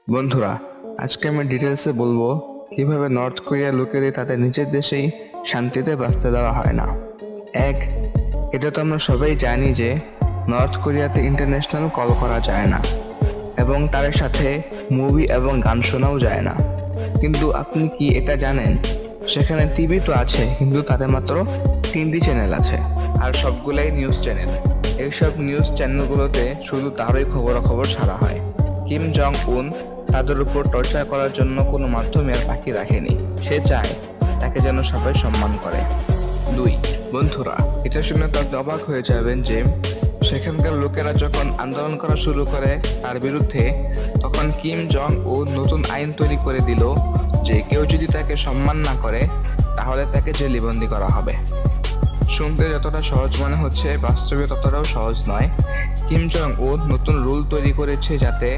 বন্ধুরা, আজকে আমি ডিটেলসে বলবো কিভাবে নর্থ কোরিয়ার লোকেদের তাদের নিজের দেশেই শান্তিতে বাঁচতে দেওয়া হয় না। এক, এটা তো আমরা সবাই জানি যে নর্থ কোরিয়াতে ইন্টারন্যাশনাল কল করা যায় না এবং তার সাথে মুভি এবং গান শোনাও যায় না। কিন্তু আপনি কি এটা জানেন সেখানে টিভি তো আছে, কিন্তু তাদের মাত্র 3টি চ্যানেল আছে, আর সবগুলাই নিউজ চ্যানেল। এইসব নিউজ চ্যানেলগুলোতে শুধু তারই খবরাখবর ছাড়া হয়। কিম জং উন তাদের উপর টর্চার করার জন্য কোনো মাধ্যমে আর বাকি রাখেনি। সে চায় তাকে যেন সবাই সম্মান করে। দুই, বন্ধুরা, এটা শুনে তো আপনি অবাক হয়ে যাবেন যে সেখানকার লোকেরা যখন আন্দোলন করা শুরু করে তার বিরুদ্ধে, তখন কিম জং উন নতুন আইন তৈরি করে দিল যে কেউ যদি তাকে সম্মান না করে তাহলে তাকে জেলবন্দি করা হবে। শুনতে যতটা সহজ মনে হচ্ছে, বাস্তবে ততটাও সহজ নয়। কিম জং উন নতুন রুল তৈরি করেছে যাতে